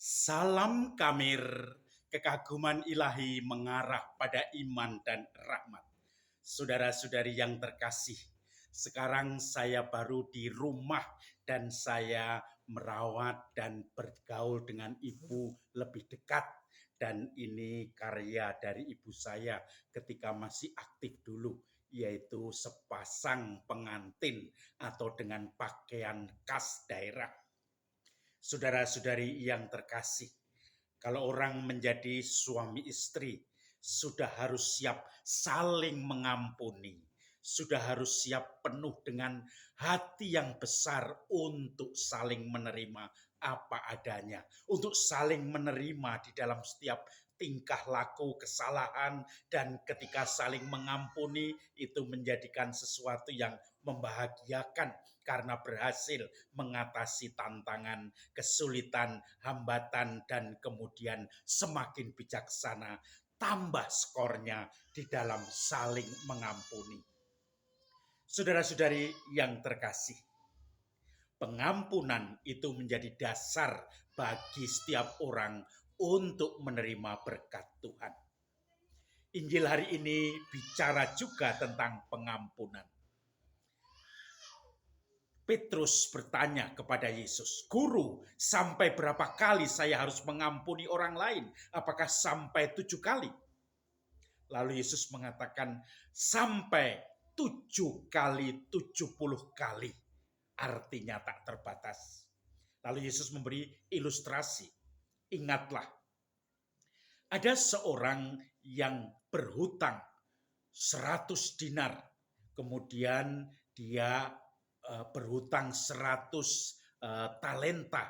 Salam Kamir, kekaguman ilahi mengarah pada iman dan rahmat. Saudara-saudari yang terkasih, sekarang saya baru di rumah dan saya merawat dan bergaul dengan ibu lebih dekat. Dan ini karya dari ibu saya ketika masih aktif dulu, yaitu sepasang pengantin atau dengan pakaian khas daerah. Saudara-saudari yang terkasih, kalau orang menjadi suami istri, sudah harus siap saling mengampuni, sudah harus siap penuh dengan hati yang besar untuk saling menerima apa adanya, untuk saling menerima di dalam setiap tingkah laku kesalahan, dan ketika saling mengampuni itu menjadikan sesuatu yang membahagiakan karena berhasil mengatasi tantangan, kesulitan, hambatan, dan kemudian semakin bijaksana, tambah skornya di dalam saling mengampuni. Saudara-saudari yang terkasih, pengampunan itu menjadi dasar bagi setiap orang untuk menerima berkat Tuhan. Injil hari ini bicara juga tentang pengampunan. Petrus bertanya kepada Yesus, "Guru, sampai berapa kali saya harus mengampuni orang lain? Apakah sampai 7 kali?" Lalu Yesus mengatakan, "Sampai 7 kali 70 kali." Artinya tak terbatas. Lalu Yesus memberi ilustrasi. Ingatlah, ada seorang yang berhutang 100 dinar. Kemudian dia berhutang 100 talenta.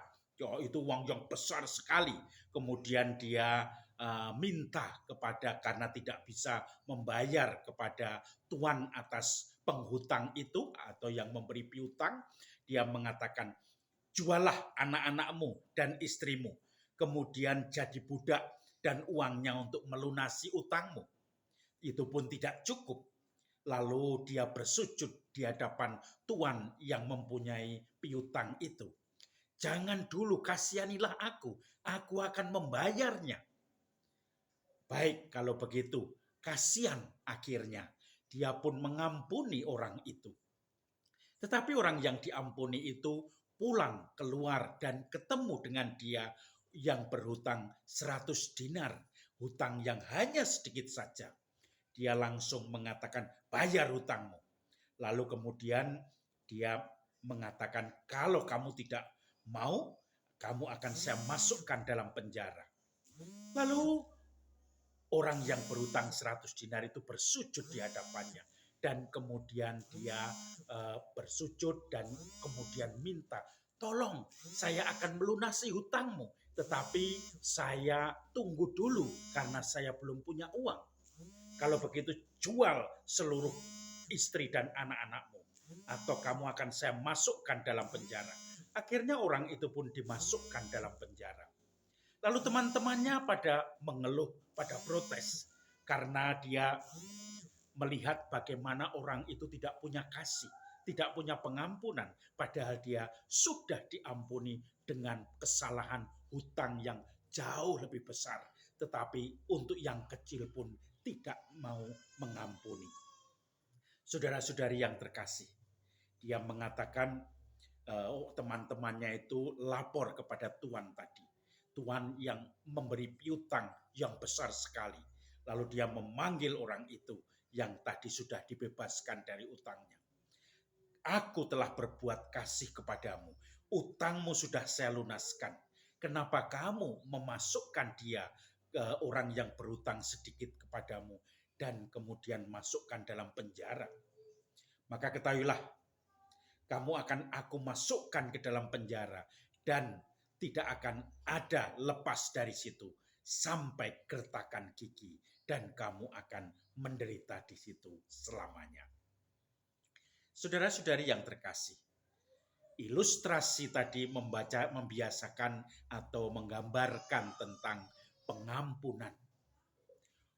Itu uang yang besar sekali. Kemudian dia minta kepada, karena tidak bisa membayar kepada tuan atas penghutang itu atau yang memberi piutang, dia mengatakan, "Jualah anak-anakmu dan istrimu, kemudian jadi budak dan uangnya untuk melunasi utangmu." Itu pun tidak cukup. Lalu dia bersujud di hadapan tuan yang mempunyai piutang itu. "Jangan dulu, kasihanilah aku akan membayarnya." Baik, kalau begitu, kasihan akhirnya. Dia pun mengampuni orang itu. Tetapi orang yang diampuni itu pulang keluar dan ketemu dengan dia yang berhutang 100 dinar. Hutang yang hanya sedikit saja. Dia langsung mengatakan, "Bayar hutangmu." Lalu kemudian dia mengatakan, "Kalau kamu tidak mau, kamu akan saya masukkan dalam penjara." Lalu orang yang berhutang 100 dinar itu bersujud di hadapannya. Dan kemudian dia bersujud dan kemudian minta, "Tolong, saya akan melunasi hutangmu. Tetapi saya tunggu dulu karena saya belum punya uang. Kalau begitu jual seluruh istri dan anak-anakmu, atau kamu akan saya masukkan dalam penjara." Akhirnya orang itu pun dimasukkan dalam penjara. Lalu teman-temannya pada mengeluh, pada protes, karena dia melihat bagaimana orang itu tidak punya kasih, tidak punya pengampunan, padahal dia sudah diampuni dengan kesalahan hutang yang jauh lebih besar. Tetapi untuk yang kecil pun tidak mau mengampuni. Saudara-saudari yang terkasih, dia mengatakan teman-temannya itu lapor kepada tuan tadi. Tuan yang memberi piutang yang besar sekali. Lalu dia memanggil orang itu yang tadi sudah dibebaskan dari utangnya. "Aku telah berbuat kasih kepadamu. Utangmu sudah saya lunaskan. Kenapa kamu memasukkan dia, orang yang berutang sedikit kepadamu, dan kemudian masukkan dalam penjara?" Maka ketahuilah, kamu akan aku masukkan ke dalam penjara dan tidak akan ada lepas dari situ sampai gertakan gigi, dan kamu akan menderita di situ selamanya. Saudara-saudari yang terkasih, ilustrasi tadi membiasakan atau menggambarkan tentang pengampunan.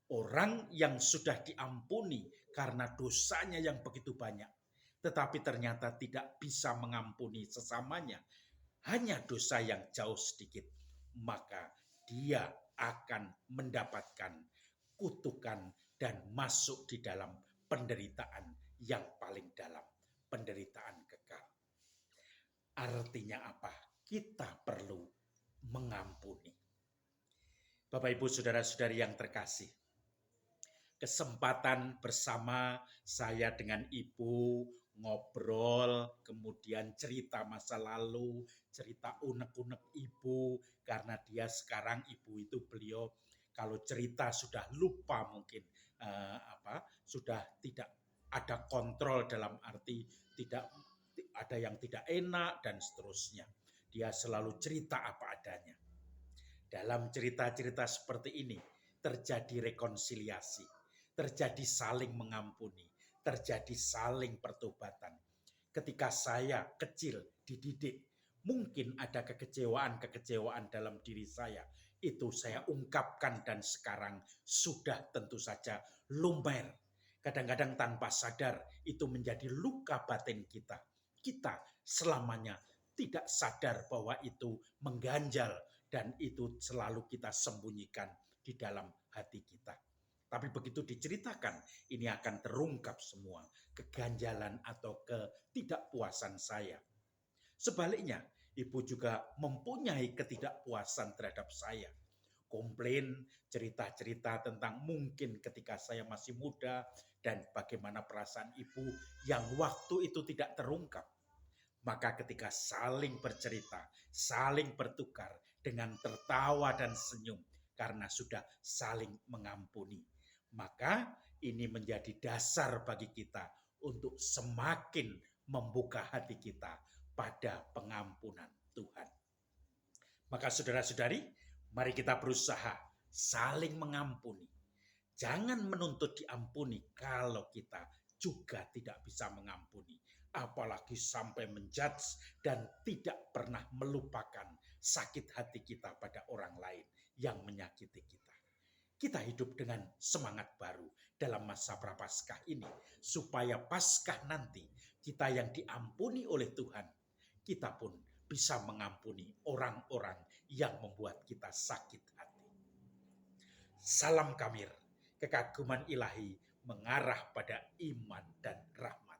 Orang yang sudah diampuni karena dosanya yang begitu banyak, tetapi ternyata tidak bisa mengampuni sesamanya, hanya dosa yang jauh sedikit. maka dia akan mendapatkan kutukan dan masuk di dalam penderitaan yang paling dalam, penderitaan kekal. Artinya apa? Kita perlu mengampuni. Bapak, Ibu, saudara-saudari yang terkasih, kesempatan bersama saya dengan Ibu ngobrol, kemudian cerita masa lalu, cerita unek-unek Ibu, karena dia sekarang Ibu itu beliau kalau cerita sudah lupa mungkin sudah tidak ada kontrol, dalam arti tidak ada yang tidak enak dan seterusnya. Dia selalu cerita apa adanya. Dalam cerita-cerita seperti ini terjadi rekonsiliasi, terjadi saling mengampuni, terjadi saling pertobatan. Ketika saya kecil dididik, mungkin ada kekecewaan-kekecewaan dalam diri saya. Itu saya ungkapkan dan sekarang sudah tentu saja lumer. Kadang-kadang tanpa sadar itu menjadi luka batin kita. Kita selamanya tidak sadar bahwa itu mengganjal dan itu selalu kita sembunyikan di dalam hati kita. Tapi begitu diceritakan, ini akan terungkap semua keganjalan atau ketidakpuasan saya. Sebaliknya, Ibu juga mempunyai ketidakpuasan terhadap saya. Komplain, cerita-cerita tentang mungkin ketika saya masih muda dan bagaimana perasaan Ibu yang waktu itu tidak terungkap. Maka ketika saling bercerita, saling bertukar dengan tertawa dan senyum karena sudah saling mengampuni, maka ini menjadi dasar bagi kita untuk semakin membuka hati kita pada pengampunan Tuhan. Maka saudara-saudari, mari kita berusaha saling mengampuni. Jangan menuntut diampuni kalau kita juga tidak bisa mengampuni. Apalagi sampai menjudge dan tidak pernah melupakan sakit hati kita pada orang lain yang menyakiti kita. Kita hidup dengan semangat baru dalam masa prapaskah ini, supaya Paskah nanti kita yang diampuni oleh Tuhan, kita pun bisa mengampuni orang-orang yang membuat kita sakit hati. Salam Kamir, kekaguman ilahi mengarah pada iman dan rahmat.